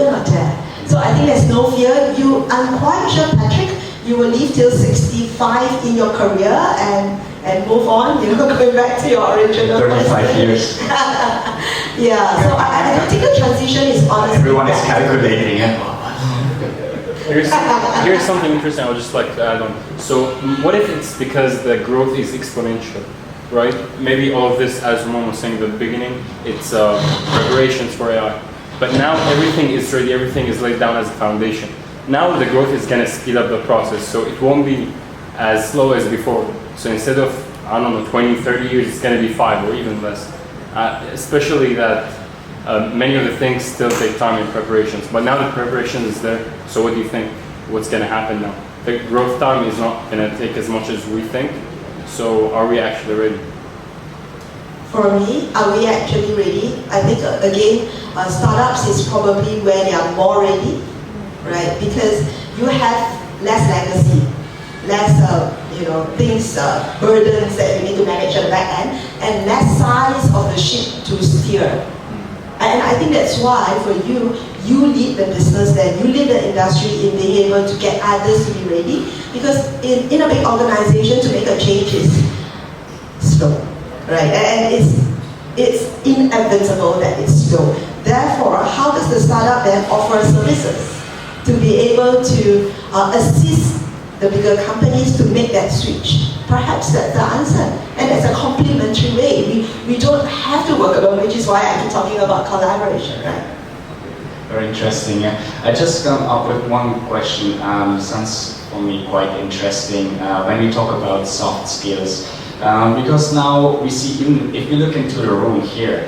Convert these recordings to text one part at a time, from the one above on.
are not there. So I think there's no fear. I'm quite sure, Patrick, you will live till 65 in your career and move on, going back to your original 35 years. Yeah, so I don't think the transition is honestly Everyone is calculating it. Here's something interesting I would just like to add on. So what if it's because the growth is exponential, right? Maybe all of this, as Homam was saying at the beginning, it's preparations for AI. But now everything is ready, everything is laid down as a foundation. Now the growth is going to speed up the process, so it won't be as slow as before. So instead of, I don't know, 20, 30 years, it's going to be 5 or even less. Especially that many of the things still take time in preparations. But now the preparation is there, so what do you think? What's going to happen now? The growth time is not going to take as much as we think, so are we actually ready? For me, are we actually ready? I think, again, startups is probably where they are more ready, right? Because you have less legacy, less things, burdens that you need to manage at the back end, and less size of the ship to steer. And I think that's why for you lead the business, then you lead the industry in being able to get others to be ready. Because in a big organization, to make a change is slow, right? And it's inevitable that it's slow. Therefore, how does the startup then offer services to be able to assist the bigger companies to make that switch? Perhaps that's the answer, and it's a complementary way. We don't have to work alone, which is why I keep talking about collaboration, right? Very interesting. Yeah. I just come up with one question. Sounds for me quite interesting when we talk about soft skills, because now we see, even if we look into the room here,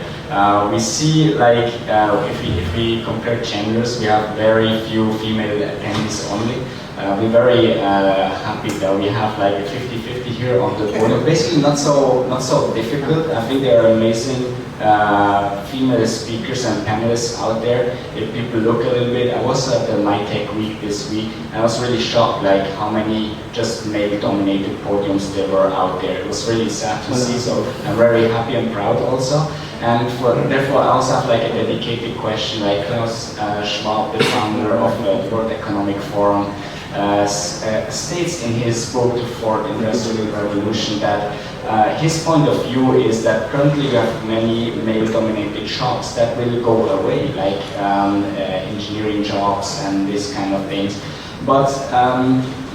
we see like if we compare genders, we have very few female attendees only. We're very happy that we have like a 50-50 here on the board. Basically not so difficult. I think there are amazing female speakers and panelists out there. If people look a little bit, I was at the MyTech Week this week, and I was really shocked like how many just male-dominated podiums there were out there. It was really sad to see, so I'm very happy and proud also. And therefore I also have like a dedicated question, like Klaus Schwab, the founder of the World Economic Forum, states in his book, The Fourth Industrial Revolution, that his point of view is that currently we have many male-dominated jobs that will go away, like engineering jobs and this kind of things. But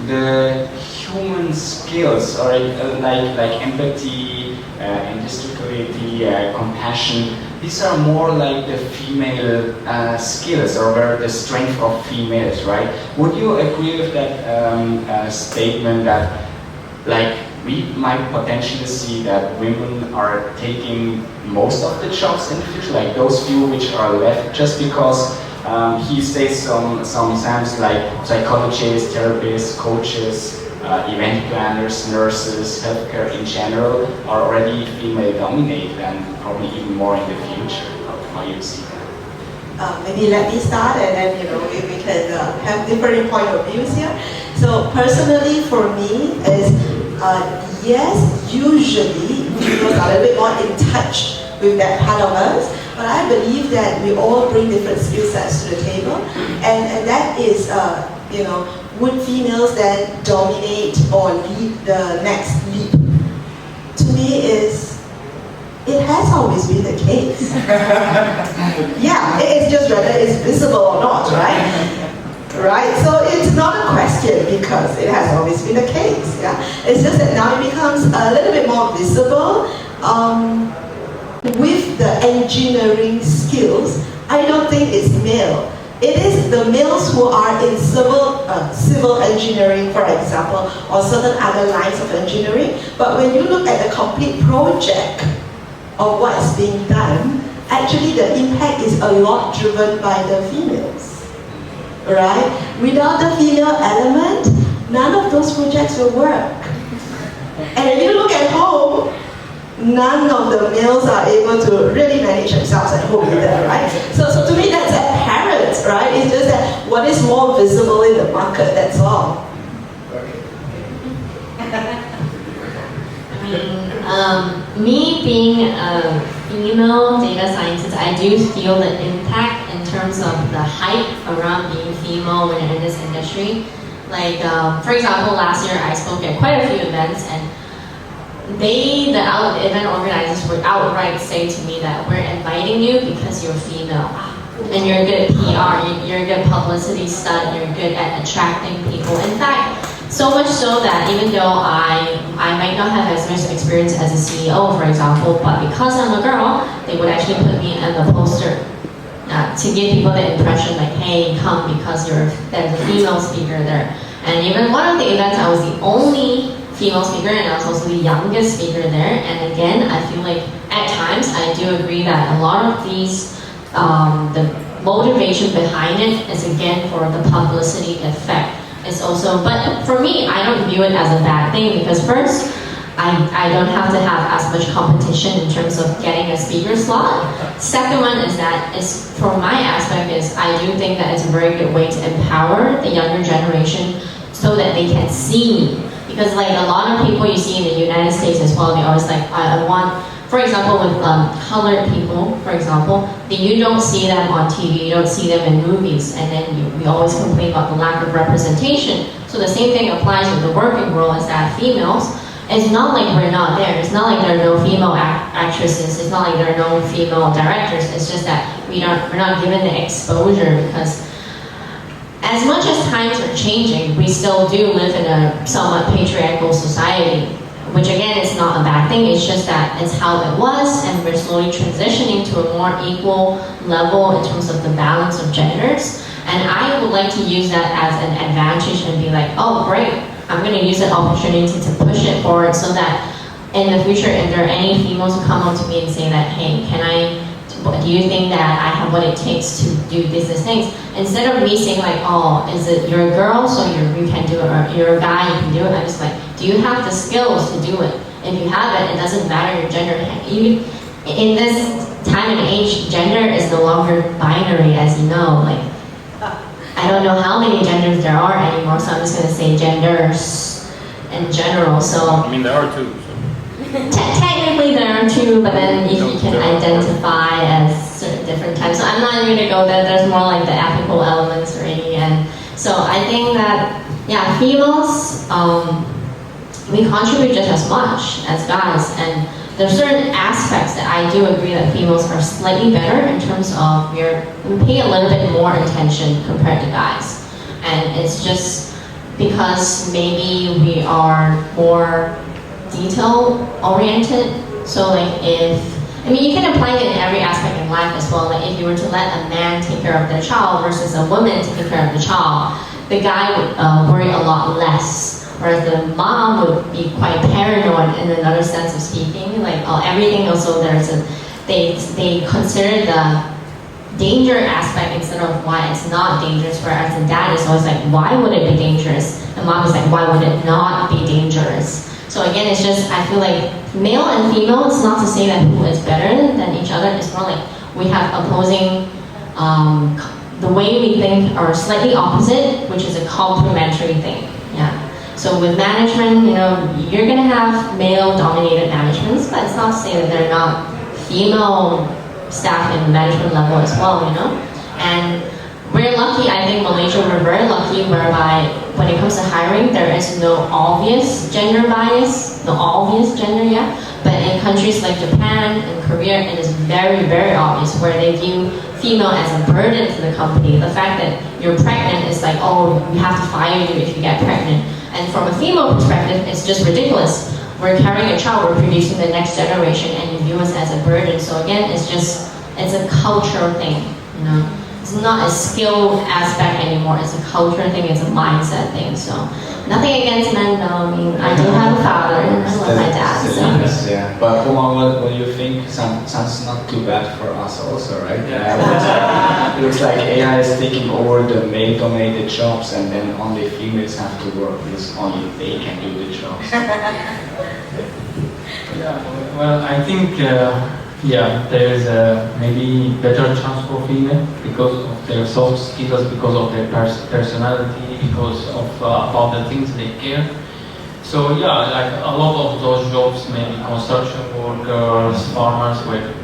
the human skills, or like empathy, industriality, compassion, these are more like the female skills, or the strength of females, right? Would you agree with that statement that like we might potentially see that women are taking most of the jobs in the future, like those few which are left, just because he states some examples like psychologists, therapists, coaches, event planners, nurses, healthcare in general are already female dominated, and probably even more in the future. How you see that? Maybe let me start, and then we can have different point of views here. So personally, for me, is yes, usually females are a little bit more in touch with that part of us, but I believe that we all bring different skill sets to the table, and that is would females then dominate or lead the next leap? To me, it has always been the case. Yeah, it's just whether it's visible or not, right? Right, so it's not a question because it has always been the case. Yeah, it's just that now it becomes a little bit more visible. With the engineering skills, I don't think it's male. It is the males who are in civil engineering, for example, or certain other lines of engineering. But when you look at the complete project of what's being done, actually the impact is a lot driven by the females, right? Without the female element, none of those projects will work. And if you look at home, none of the males are able to really manage themselves at home either, right? So to me that's apparent, right? It's just that what is more visible in the market, that's all. Me being a female data scientist, I do feel the impact in terms terms of the hype around being female when you're in this industry. Like, for example, last year I spoke at quite a few events, and the event organizers would outright say to me that we're inviting you because you're female. And you're good at PR, you're a good publicity stunt, you're good at attracting people. In fact, so much so that even though I might not have as much experience as a CEO, for example, but because I'm a girl, they would actually put me on the poster to give people the impression like, hey, come because there's a female speaker there. And even one of the events, I was the only female speaker, and I was also the youngest speaker there. And again, I feel like at times I do agree that a lot of these the motivation behind it is again for the publicity effect. It's also, but for me, I don't view it as a bad thing because first, I don't have to have as much competition in terms of getting a speaker slot. Second one is that from my aspect is I do think that it's a very good way to empower the younger generation so that they can see me. Because like a lot of people you see in the United States as well, they always like, I want, for example, with colored people, for example, you don't see them on TV, you don't see them in movies, and then we always complain about the lack of representation. So the same thing applies with the working world, is that females, it's not like we're not there. It's not like there are no female actresses. It's not like there are no female directors. It's just that we're not given the exposure because as much as times are changing, we still do live in a somewhat patriarchal society. Which again is not a bad thing, it's just that it's how it was and we're slowly transitioning to a more equal level in terms of the balance of genders. And I would like to use that as an advantage and be like, oh great, I'm going to use that opportunity to push it forward so that in the future if there are any females who come up to me and say that, hey, do you think that I have what it takes to do these things? Instead of me saying like, oh, is it you're a girl so you can do it, or you're a guy you can do it, I'm just like, do you have the skills to do it? If you have it, it doesn't matter your gender. Even in this time and age, gender is no longer binary, as you know. Like, I don't know how many genders there are anymore, so I'm just going to say genders in general. So I mean, there are two. technically there are two, but then you can identify as certain different types. So I'm not even going to go there. There's more like the ethical elements already. And so I think that, yeah, females, we contribute just as much as guys. And there's certain aspects that I do agree that females are slightly better in terms of we pay a little bit more attention compared to guys. And it's just because maybe we are more detail-oriented. So like you can apply it in every aspect in life as well. Like if you were to let a man take care of their child versus a woman taking care of the child, the guy would worry a lot less. Whereas the mom would be quite paranoid in another sense of speaking. Like everything also they consider the danger aspect instead of why it's not dangerous. Whereas the dad is always like, why would it be dangerous? And mom is like, why would it not be dangerous? So again, it's just, I feel like male and female, it's not to say that who is better than each other. It's more like we have opposing, the way we think are slightly opposite, which is a complementary thing. Yeah. So with management, you're going to have male-dominated managements, but it's not to say that there are not female staff in the management level as well, And we're lucky, I think Malaysia, we're very lucky whereby when it comes to hiring, there is no obvious gender bias, no obvious gender, yeah. But in countries like Japan and Korea, it is very, very obvious where they view female as a burden to the company. The fact that you're pregnant is like, oh, we have to fire you if you get pregnant. And from a female perspective, it's just ridiculous. We're carrying a child, we're producing the next generation, and you view us as a burden. So again, it's a cultural thing, It's not a skill aspect anymore, it's a culture thing, it's a mindset thing. So nothing against men, though. I mean, I do have a father, and I love my dad. So. Yeah. But Homam, what do you think? Sounds not too bad for us also, right? Yeah. It looks like AI is taking over the male-dominated jobs, and then only females have to work because only they can do the jobs. Yeah, well, I think there is maybe better chance for female because of their soft skills, because of their personality, because of about the things they care. So yeah, like a lot of those jobs, maybe construction workers, farmers, where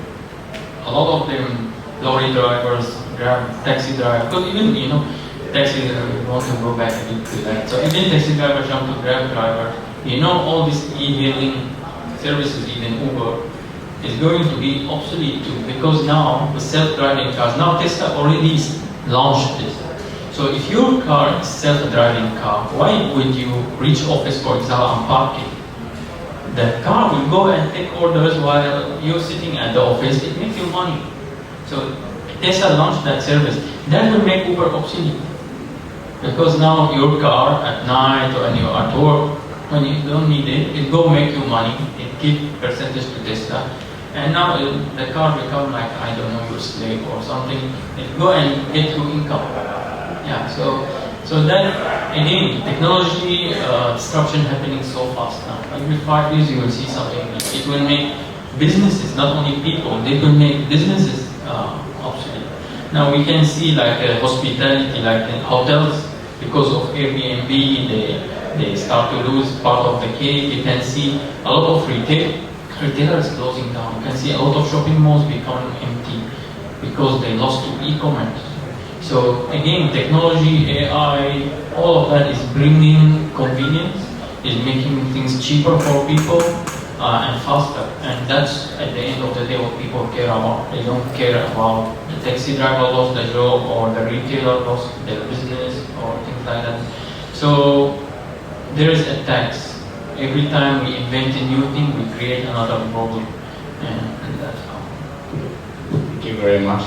a lot of them, lorry drivers, Grab taxi driver, because even taxi we want to go back a bit to that. So even taxi driver jump to Grab driver, all these e-hailing services, even Uber, is going to be obsolete too, because now the self-driving cars, now Tesla already launched this. So if your car is self-driving car, why would you reach office, for example, and park it? The car will go and take orders while you're sitting at the office. It makes you money. So Tesla launched that service. That will make Uber obsolete. Because now your car at night or when you're at work, when you don't need it, it go make you money. It give percentage to Tesla. And now the car become like, I don't know, your slave or something. It go and get you income. Yeah, so that, again, technology disruption happening so fast now. Every 5 years you will see something. It will make businesses, not only people, they will make businesses obsolete. Now we can see like hospitality, like in hotels, because of Airbnb, they start to lose part of the cake. You can see a lot of retailers closing down. You can see a lot of shopping malls becoming empty because they lost to e-commerce. So again, technology, AI, all of that is bringing convenience, is making things cheaper for people and faster. And that's at the end of the day what people care about. They don't care about the taxi driver lost their job or the retailer lost their business or things like that. So there is a tax. Every time we invent a new thing, we create another problem. And that's how. Thank you very much.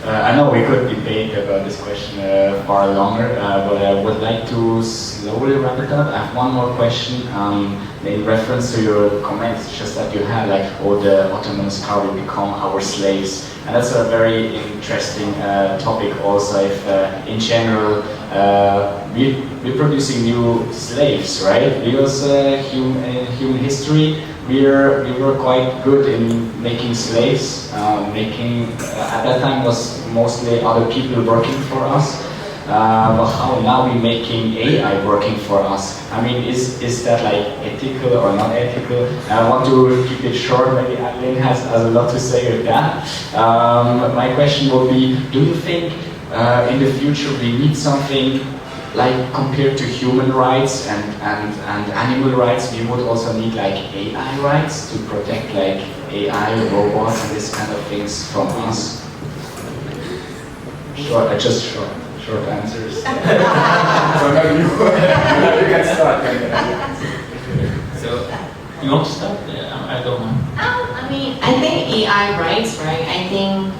I know we could debate about this question far longer, but I would like to slowly wrap it up. I have one more question in reference to your comments, just that you had, like, the autonomous car will become our slaves. And that's a very interesting topic also, if in general we're producing new slaves, right? Because in human history, we were quite good in making slaves. At that time was mostly other people working for us. But how now we're making AI working for us? I mean, is that like ethical or not ethical? I want to keep it short. Maybe Adeline has a lot to say with that. My question would be: do you think in the future we need something like compared to human rights and animal rights? We would also need like AI rights to protect like AI robots and this kind of things from us? Short answers. So now you can start. So you want to start? Yeah, I don't know. I mean, I think AI rights, right? I think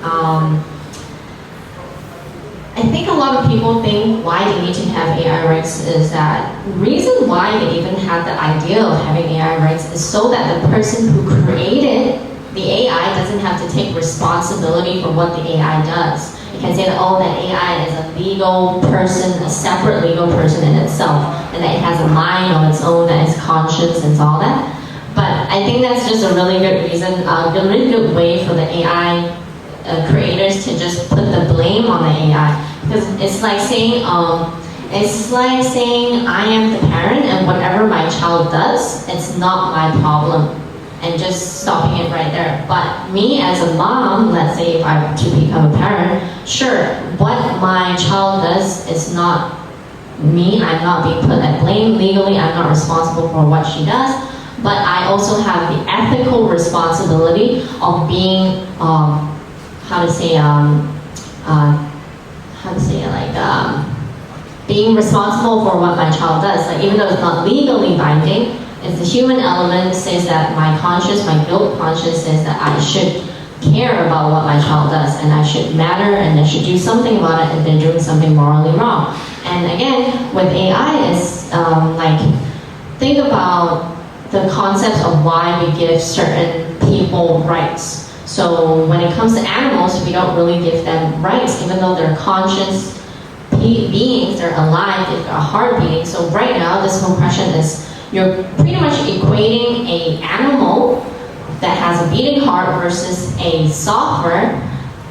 a lot of people think why they need to have AI rights is that the reason why they even had the idea of having AI rights is so that the person who created the AI doesn't have to take responsibility for what the AI does. You can say that, oh, that AI is a legal person, a separate legal person in itself, and that it has a mind of its own, that it's conscious and all that. But I think that's just a really good reason, a really good way for the AI creators to just put the blame on the AI. Because it's like saying I am the parent and whatever my child does, it's not my problem. And just stopping it right there. But me as a mom, let's say if I were to become a parent, sure, what my child does is not me. I'm not being put at blame legally. I'm not responsible for what she does. But I also have the ethical responsibility of being, being responsible for what my child does. Like, even though it's not legally binding, it's the human element says that my conscience, my guilt conscience says that I should care about what my child does and I should matter and I should do something about it if they're doing something morally wrong. And again, with AI, is think about the concepts of why we give certain people rights. So when it comes to animals, we don't really give them rights, even though they're conscious beings, they're alive, they've got a heart beating. So right now, this whole question is, you're pretty much equating an animal that has a beating heart versus a software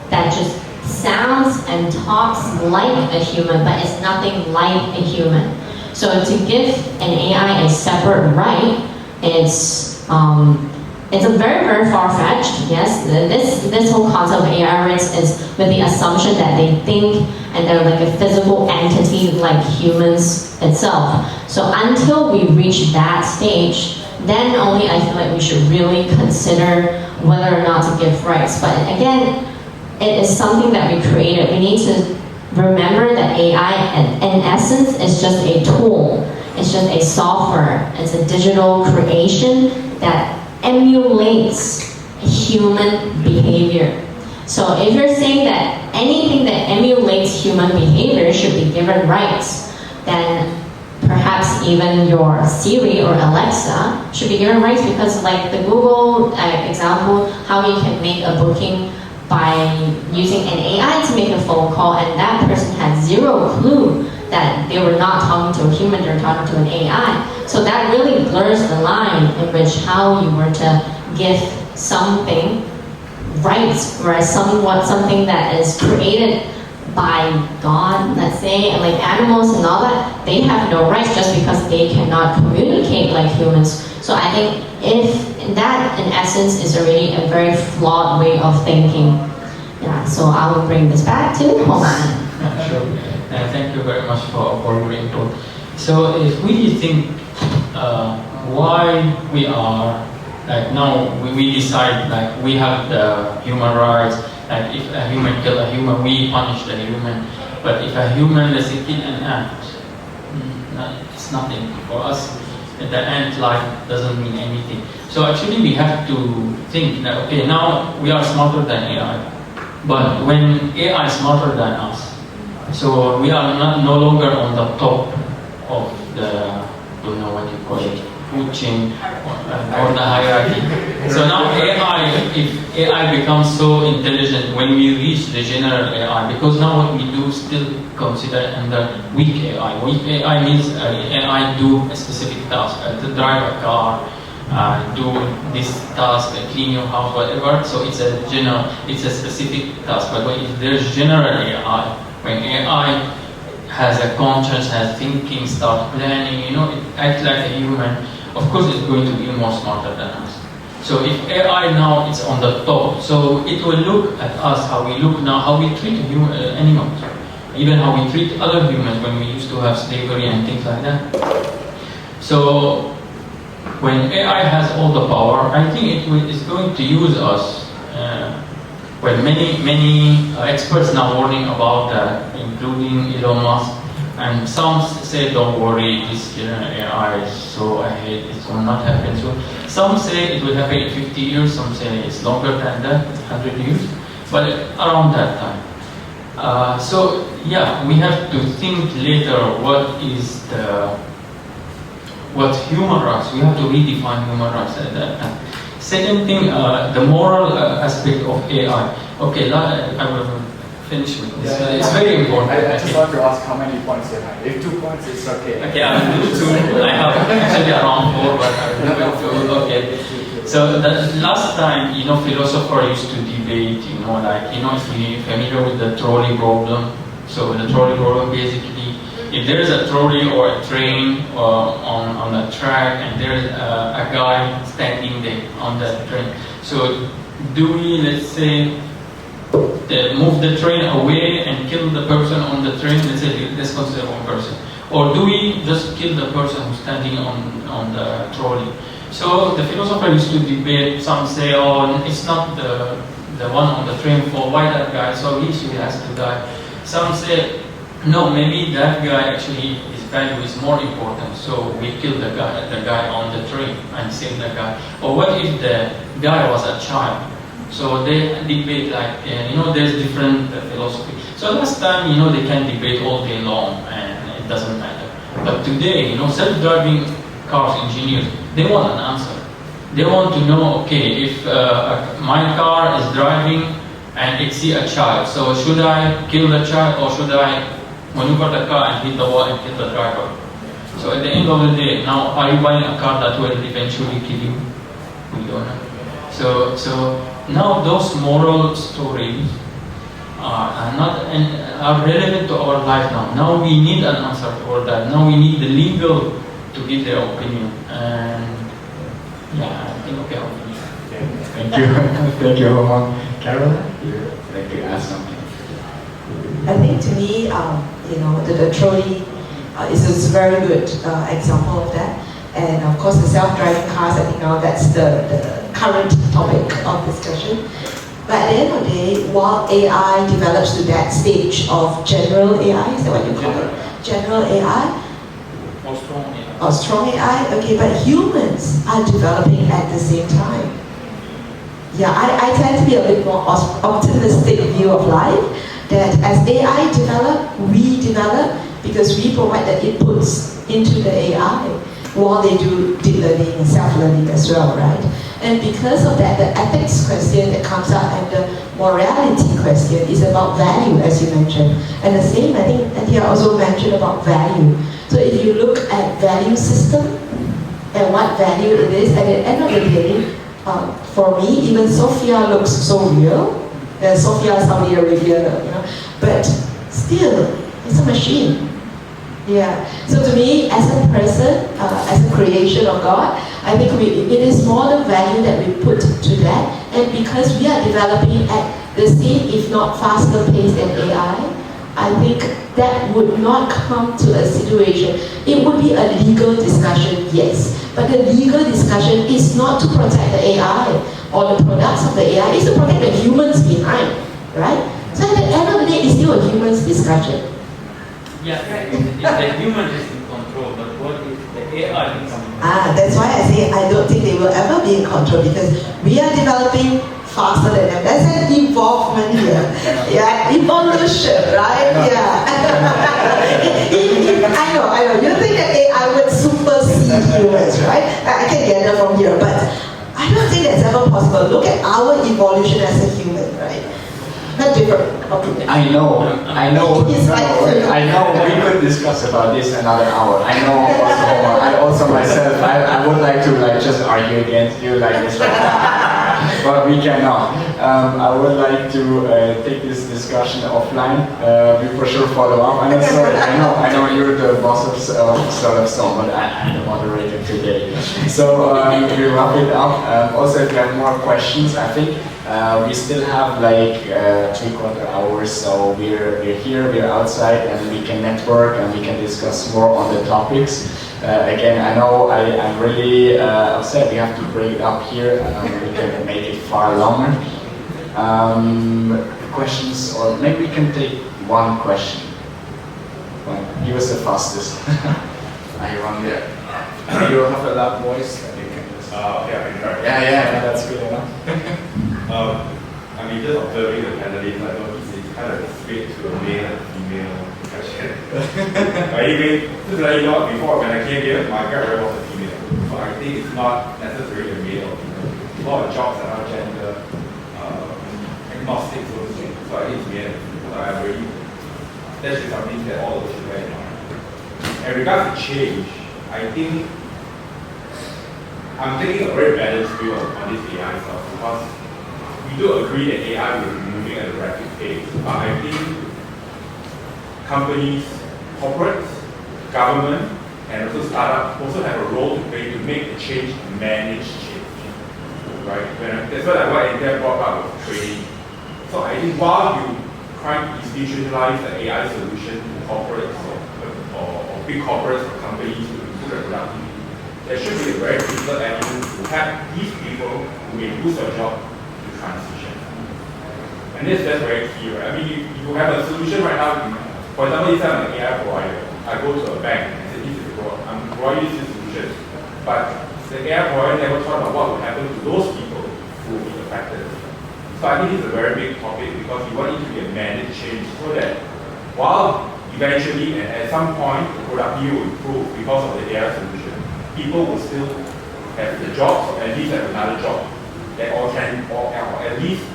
that just sounds and talks like a human, but it's nothing like a human. So to give an AI a separate right, it's it's a very, very far-fetched, yes. This whole concept of AI rights is with the assumption that they think and they're like a physical entity like humans itself. So until we reach that stage, then only I feel like we should really consider whether or not to give rights. But again, it is something that we created. We need to remember that AI, in essence, is just a tool. It's just a software. It's a digital creation that emulates human behavior. So if you're saying that anything that emulates human behavior should be given rights, then perhaps even your Siri or Alexa should be given rights, because like the Google example, how you can make a booking by using an AI to make a phone call, and that person had zero clue that they were not talking to a human, they were talking to an AI. So that really blurs the line in which how you were to give something rights, whereas something that is created by God, let's say, and like animals and all that, they have no rights just because they cannot communicate like humans. So I think if that, in essence, is already a very flawed way of thinking. Yeah, so I will bring this back to Homam. Sure. Thank you very much for your input. So if we think why we are, like now we decide like we have the human rights, like if a human kill a human, we punish the human. But if a human, let's say, kill an ant, it's nothing. For us, at the ant life doesn't mean anything. So actually we have to think that, okay, now we are smarter than AI. But when AI is smarter than us, so we are no longer on the top of the, don't know what you call it, food chain or the hierarchy. So now AI, if AI becomes so intelligent when we reach the general AI, because now what we do still consider under weak AI. Weak AI means AI do a specific task, to drive a car, do this task, clean your house, whatever. So it's a general, it's a specific task. But if there's general AI, when AI has a conscience, has thinking, start planning, it acts like a human, of course it's going to be more smarter than us. So if AI now is on the top, so it will look at us, how we look now, how we treat animals, even how we treat other humans when we used to have slavery and things like that. So when AI has all the power, I think it's going to use us. Well, many experts now warning about that, including Elon Musk, and some say don't worry, this AI is so ahead, it will not happen soon. Some say it will happen in 50 years, some say it's longer than that, 100 years, but around that time. So yeah, we have to think later what human rights, we have to redefine human rights at that time. Second thing, the moral aspect of AI. Okay, I will finish with this. Yeah. It's very important. I just want to ask how many points you have. If 2 points, it's okay. Okay, I will do 2. I have actually around 4, but I will do 2. Okay. So the last time, philosopher used to debate, if you're familiar with the trolley problem. So the trolley problem, basically, if there is a trolley or a train on a track and there is a guy standing there on that train, so do we, let's say, move the train away and kill the person on the train? Let's say let's consider one person, or do we just kill the person who's standing on the trolley? So the philosopher used to debate. Some say, oh, it's not the one on the train fault. Why that guy? So he has to die. Some say, no, maybe that guy actually, his value is more important, so we kill the guy on the train and save the guy. Or what if the guy was a child? So they debate like, there's different philosophy. So last time, they can debate all day long and it doesn't matter. But today, self-driving cars engineers, they want an answer. They want to know, okay, if my car is driving and it sees a child, so should I kill the child or should I maneuver the car and hit the wall and kill the driver? So at the end of the day, now are you buying a car that will eventually kill you? We don't know. So now those moral stories are relevant to our life now. Now we need an answer for that. Now we need the legal to give their opinion. And yeah, I think okay, I'll finish. Thank you. Thank you, Homam. Caroline, you'd like to ask something? I think to me, the trolley is a very good example of that. And of course, the self-driving cars, I think now that's the current topic of discussion. But at the end of the day, while AI develops to that stage of general AI, is that what you call it? General AI? Or strong AI. Or strong AI? Okay, but humans are developing at the same time. Yeah, I tend to be a bit more optimistic view of life, that as AI develop, we develop, because we provide the inputs into the AI while they do deep learning and self-learning as well, right? And because of that, the ethics question that comes up and the morality question is about value, as you mentioned. And the same, I think Anthea also mentioned about value. So if you look at value system and what value it is, at the end of the day, for me, even Sophia looks so real. Sophia, Saudi Arabia, but still, it's a machine. Yeah. So to me, as a person, as a creation of God, I think it is more the value that we put to that. And because we are developing at the same, if not faster pace than AI, I think that would not come to a situation. It would be a legal discussion, yes. But the legal discussion is not to protect the AI or the products of the AI, it's to protect the humans behind, right? So at the end of the day, it's still a humans discussion. Yeah, if the human is in control, but what if the AI is in control? That's why I say I don't think they will ever be in control, because we are developing faster than them. There's an involvement here. Yeah, evolution, right? Yeah. I know. You think that AI would supersede humans, right? I can get that from here, but I don't think that's ever possible. Look at our evolution as a human, right? Not different. I know. It's like, I know. We could discuss about this another hour. I know. Also, I also myself. I would like to just argue against you like this, but we cannot. I would like to take this discussion offline. We for sure follow up. And sorry, I know you're the boss of Startup Stone, but I'm the moderator today. So we wrap it up. Also, if you have more questions, I think. We still have like 3/4 hours, so we're here, we're outside, and we can network and we can discuss more on the topics. Again, I know I'm really upset we have to break it up here. We can make it far longer. Questions, or maybe we can take one question. He was the fastest. Are you on there? You have a loud voice. You can just. Yeah, that's good enough. Just observing the panelists, I noticed it's kind of straight to a male and female question. Anyway, just to let you know, before when I came here, my girlfriend was a female. So I think it's not necessarily a male or female. A lot of jobs are now gender agnostic, so to speak. So I think it's male and female. So I really, that's just something that all of us should bear in mind. In regards to change, I think I'm taking a very balanced view on this AI stuff, because we do agree that AI will be moving at a rapid pace, but I think companies, corporates, government, and also startups also have a role to play to make the change and manage change. Right? That's what Anthea brought up with training. So I think while you try to institutionalize the AI solution to corporates or big corporates or companies to improve their productivity, there should be a very critical element to have these people who may lose their job transition. And that's very key, right? I mean, you have a solution right now. For example, if I'm an AI provider, I go to a bank and say, I'm providing this solution. But the AI provider never thought about what would happen to those people who will be affected. So I think it's a very big topic, because you want it to be a managed change, so that while eventually and at some point the productivity will improve because of the AI solution, people will still have the jobs, or at least have another job. Or at least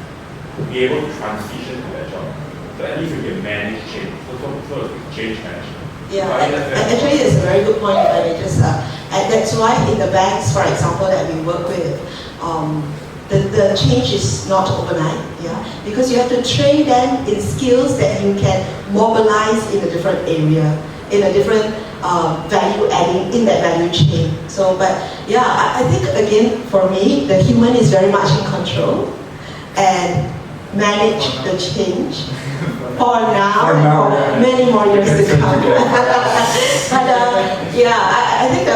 be able to transition to that job. So at least it will be a managed change, so change management. Yeah, actually it's a very good point. I mean, that's why in the banks, for example, that we work with, the change is not overnight, yeah, because you have to train them in skills that you can mobilize in a different area, in a different value adding in that value chain. So, but yeah, I think again, for me, the human is very much in control and manage the change for now and for many more years to come. But yeah, I think,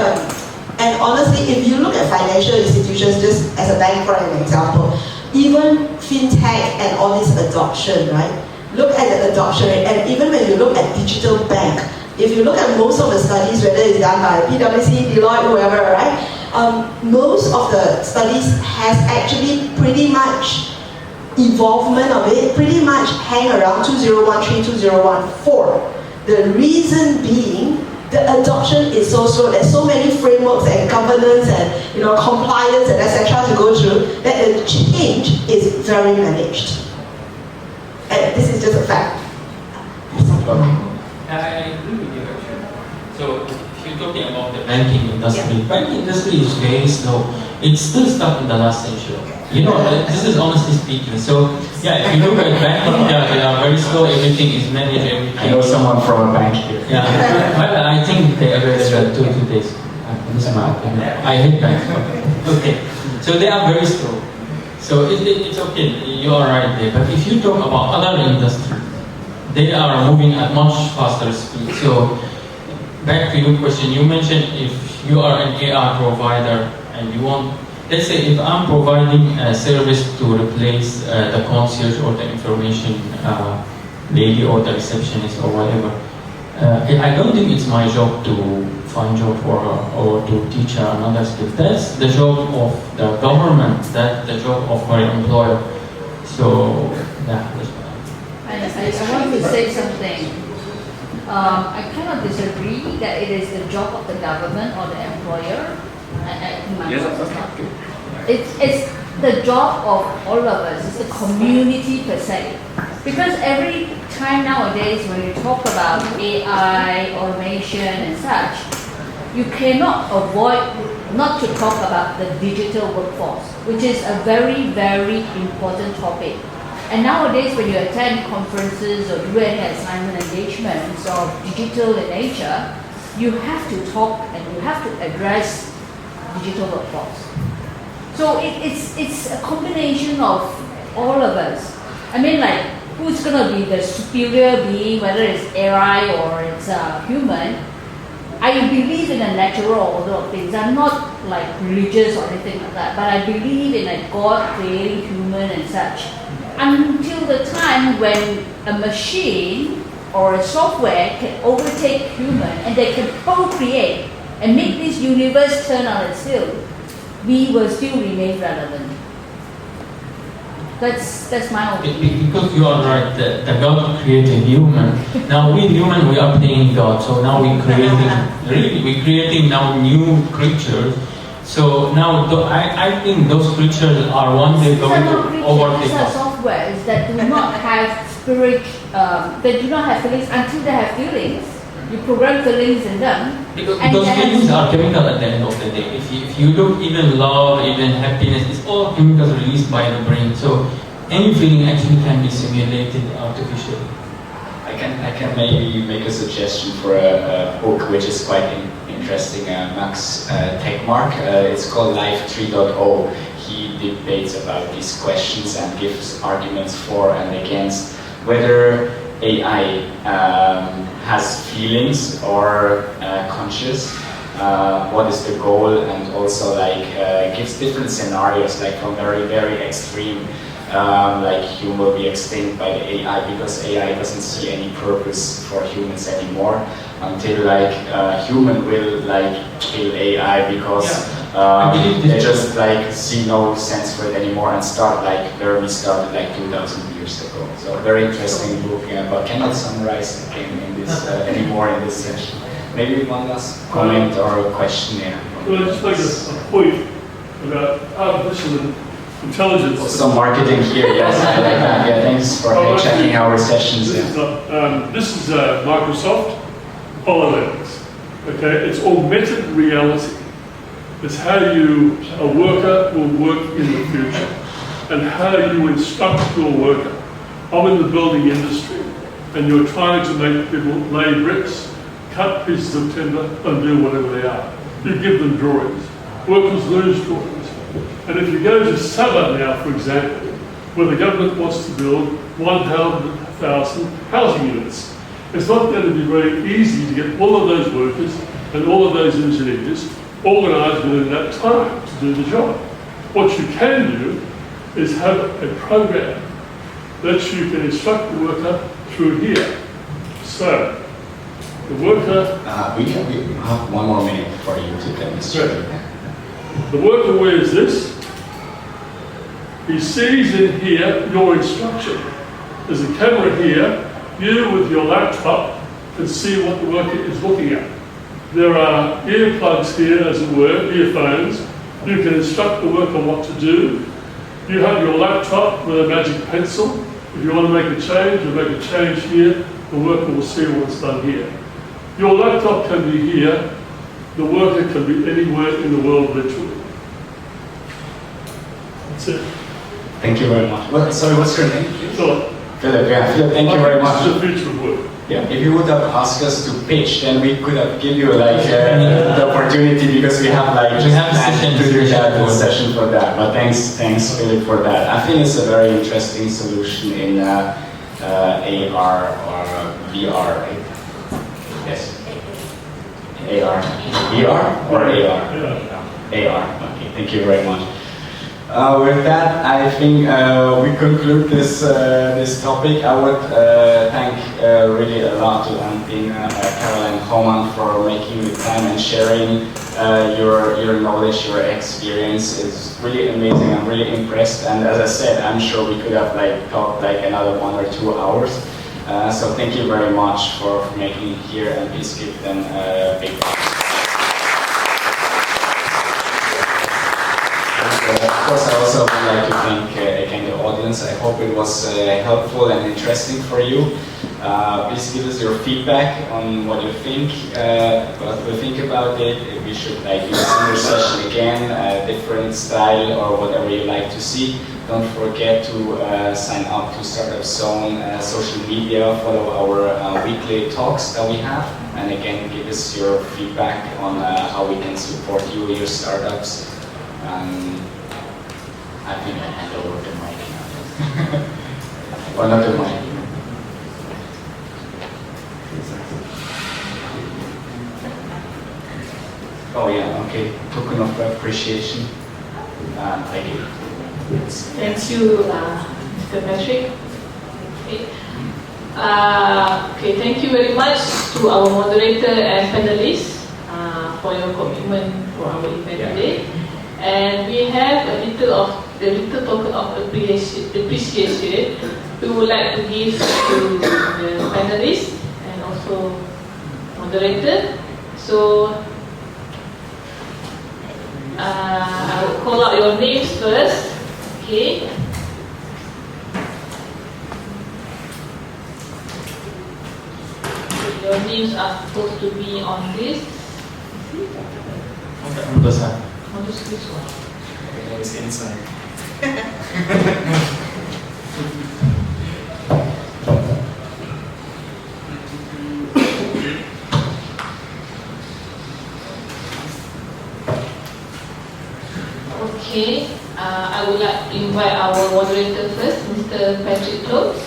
and honestly, if you look at financial institutions, just as a bank for an example, even fintech and all this adoption, right? Look at the adoption rate, and even when you look at digital bank, if you look at most of the studies, whether it's done by PwC, Deloitte, whoever, right? Most of the studies has actually pretty much involvement of it, pretty much hang around 2013, 2014. The reason being, the adoption is so slow. There's so many frameworks and governance and compliance and etc. to go through that the change is very managed. And this is just a fact. I agree with you actually. So if you're talking about the banking industry, banking industry is very slow. It's still stuck in the last century. This is honestly speaking. So yeah, if you look at banking, they are very slow. Everything is managed. Everything. I know someone from a bank here. Yeah. Well, I think they average 2 days. This is my opinion. I hate banks. Okay. So they are very slow. So it's okay. You are right there. But if you talk about other industries, they are moving at much faster speed. So back to your question, you mentioned if you are an AI provider and you want, let's say if I'm providing a service to replace the concierge or the information lady or the receptionist or whatever, I don't think it's my job to find job for her or to teach her another skill. That's the job of the government, that's the job of my employer. So yeah, that's what I want to say something. I kind of disagree that it is the job of the government or the employer. It's the job of all of us. It's the community per se. Because every time nowadays when you talk about AI, automation and such, you cannot avoid not to talk about the digital workforce, which is a very, very important topic. And nowadays when you attend conferences or do any assignment engagements of digital in nature, you have to talk and you have to address digital workforce. So it's a combination of all of us. I mean, like, who's going to be the superior being, whether it's AI or it's human? I believe in a natural order of things. I'm not like religious or anything like that, but I believe in a God creating human and such. Until the time when a machine or a software can overtake human and they can co-create and make this universe turn on its heel, we will still remain relevant. That's my opinion. Because you are right, that God created human. Now we human, we are playing God. So now we're creating now new creatures. So now I think those creatures are one day going to overtake us. These are softwares that do not have spirit, they do not have feelings until they have feelings. You program feelings in them. Because feelings are chemical at the end of the day. If you look, even love, even happiness, it's all chemicals released by the brain. So any feeling actually can be simulated artificially. I can maybe make a suggestion for a book which is quite interesting. Max Tegmark. It's called Life 3.0. He debates about these questions and gives arguments for and against whether AI has feelings or conscious. What is the goal, and also gives different scenarios, like from very, very extreme, like human will be extinct by the AI because AI doesn't see any purpose for humans anymore, until human will kill AI because they just see no sense for it anymore and start where we started 2000 years ago. So a very interesting book, but cannot summarize again in this anymore in this session. Maybe one last comment or a question here. Well, I'd just like a point about artificial intelligence. Some marketing here, yes, I like that. Yeah, thanks for checking our sessions. This is Microsoft HoloLens. Okay, it's augmented reality. It's how a worker will work in the future, and how you instruct your worker. I'm in the building industry, and you're trying to make people lay bricks, cut pieces of timber and do whatever they are. You give them drawings. Workers lose drawings. And if you go to Sabah now, for example, where the government wants to build 100,000 housing units, it's not going to be very easy to get all of those workers and all of those engineers organised within that time to do the job. What you can do is have a program that you can instruct the worker through here. So, the worker... we have 1 more minute for you to demonstrate. The worker wears this. He sees in here your instruction. There's a camera here. You with your laptop can see what the worker is looking at. There are earplugs here, as it were, earphones. You can instruct the worker what to do. You have your laptop with a magic pencil. If you want to make a change, you make a change here. The worker will see what's done here. Your laptop can be here. The worker can be anywhere in the world, literally. That's it. Thank you very much. Well, sorry, what's your name? Philip. Philip, yeah. Philip, thank you very much. This is the future of work. Yeah, if you would have asked us to pitch, then we could have given you like the opportunity, because we have like we have a session to do that, for session for that. But thanks Philip for that. I think it's a very interesting solution in AR or VR. Right? Yes. AR, VR or AR? Yeah. AR. Okay, thank you very much. With that, I think we conclude this this topic. I would thank really a lot to Anthea, Carol, and Homam for making the time and sharing your knowledge, your experience. It's really amazing. I'm really impressed. And as I said, I'm sure we could have like talked like another 1 or 2 hours. So thank you very much for making it here, and please give them a big round. Of course, I also would like to thank again the audience. I hope it was helpful and interesting for you. Please give us your feedback on what you think about it. If we should like do a similar session again, a different style or whatever you like to see. Don't forget to sign up to Startup Zone social media, follow our weekly talks that we have, and again give us your feedback on how we can support you, your startups. I think I hand over the mic now. Or not the mic. Oh yeah, okay. Token of appreciation. Thank you. Thank you, Mr. Patrick. Okay, thank you very much to our moderator and panelists for your commitment for our event today. And we have a little token of appreciation we would like to give to the panelists and also moderator. So I will call out your names first. Okay. Your names are supposed to be on this. On the side. On this one. Okay, it's inside. Okay, I would like to invite our moderator first, Mr. Patrick Klotz.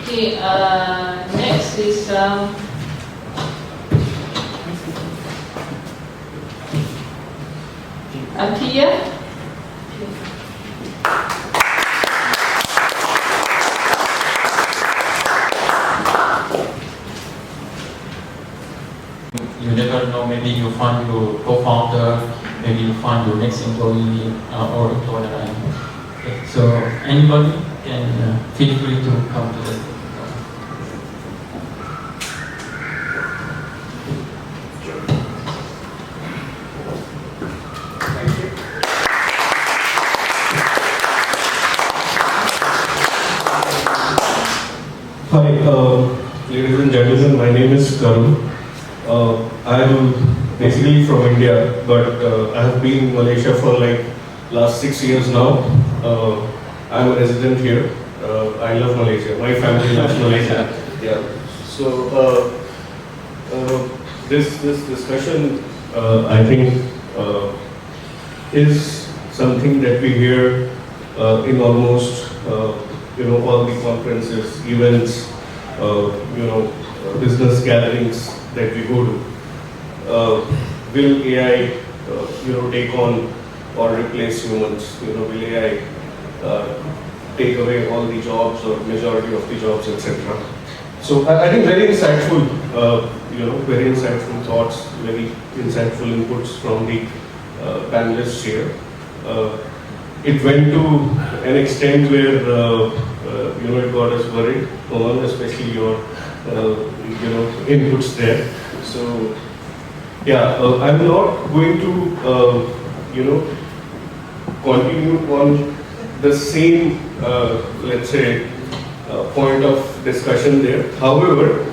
Okay, next is Anthea. You never know, maybe you find your co-founder, maybe you find your next employee or employer. So anybody can feel free to come to the Hi, ladies and gentlemen, my name is Karun. I am basically from India, but I have been in Malaysia for like last 6 years now. I'm a resident here. I love Malaysia. My family loves Malaysia. Yeah. So this discussion, I think, is something that we hear in almost all the conferences, events, business gatherings that we go to. Will AI take on or replace humans? Will AI take away all the jobs or majority of the jobs, etc. So I think very insightful, very insightful thoughts, very insightful inputs from the panelists here. It went to an extent where it got us worried, especially your inputs there. So yeah, I'm not going to continue on the same let's say point of discussion there. However,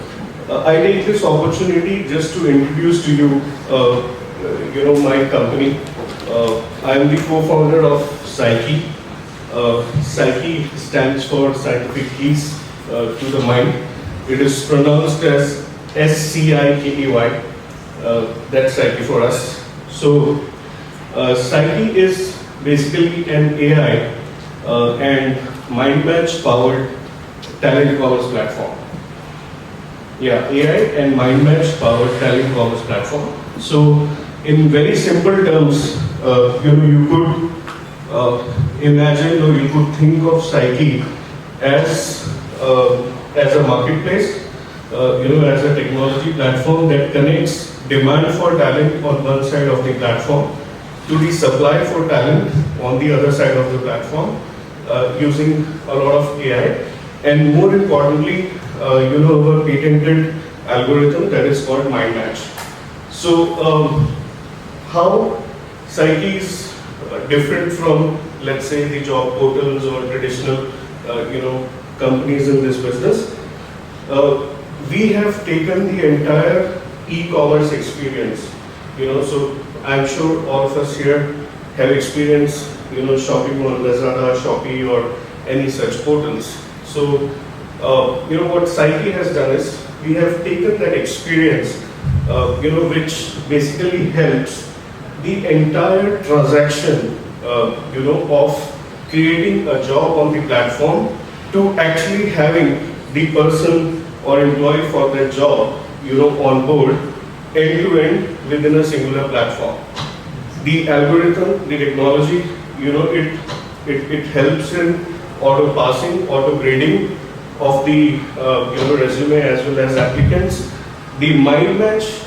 I take this opportunity just to introduce to you my company. I am the co-founder of Psyche. Psyche stands for Scientific Keys to the Mind. It is pronounced as SCIKEY. That's Psyche for us. So Psyche is basically an AI and mind match powered talent commerce platform. Yeah, AI and mind match powered talent commerce platform. So in very simple terms, you could imagine or you could think of Psyche as a marketplace, as a technology platform that connects demand for talent on one side of the platform to the supply for talent on the other side of the platform, using a lot of AI, and more importantly, our patented algorithm that is called mind match. So how Psyche is different from, let's say, the job portals or traditional companies in this business. We have taken the entire e-commerce experience. So I'm sure all of us here have experienced shopping on Lazada, Shopee, or any such portals. So what Psyche has done is we have taken that experience, which basically helps the entire transaction, of creating a job on the platform to actually having the person or employee for that job, on board, end to end within a singular platform. The algorithm, the technology, it helps in auto passing, auto grading of the resume as well as applicants. The mind match,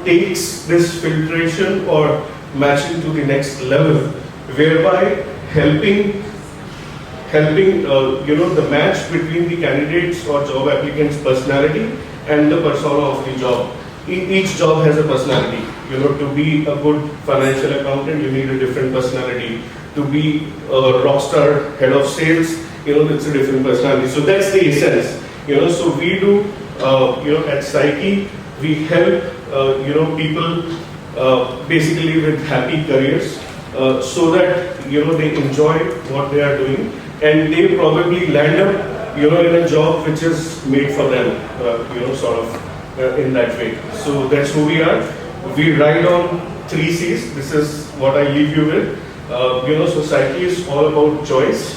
takes this filtration or matching to the next level, whereby helping the match between the candidates or job applicants' personality and the persona of the job. Each job has a personality. To be a good financial accountant, you need a different personality. To be a rockstar head of sales, it's a different personality. So that's the essence. So we do, at Psyche, we help, people basically with happy careers, so that, they enjoy what they are doing, and they probably land up, in a job which is made for them, sort of in that way. So that's who we are. We ride on 3 C's. This is what I leave you with. So Psyche is all about choice,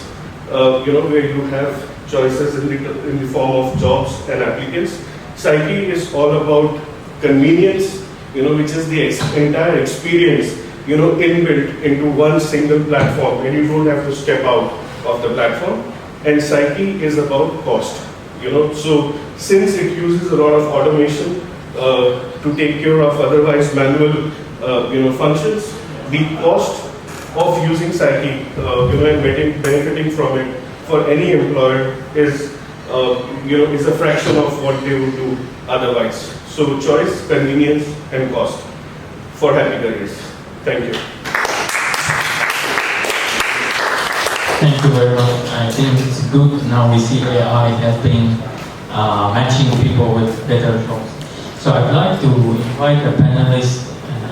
where you have choices in the form of jobs and applicants. Psyche is all about convenience, which is the entire experience, inbuilt into one single platform, and you don't have to step out of the platform. And Psyche is about cost, so since it uses a lot of automation to take care of otherwise manual, functions, the cost of using Psyche, and benefiting from it for any employer is a fraction of what they would do otherwise. So choice, convenience, and cost for happy careers. Thank you. Thank you very much. I think it's good now we see AI helping matching people with better jobs. So I'd like to invite the panelists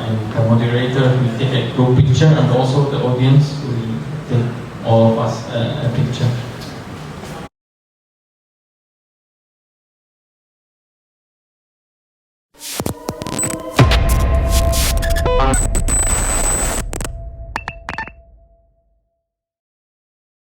and the moderator will take a group picture, and also the audience will take all of us a picture.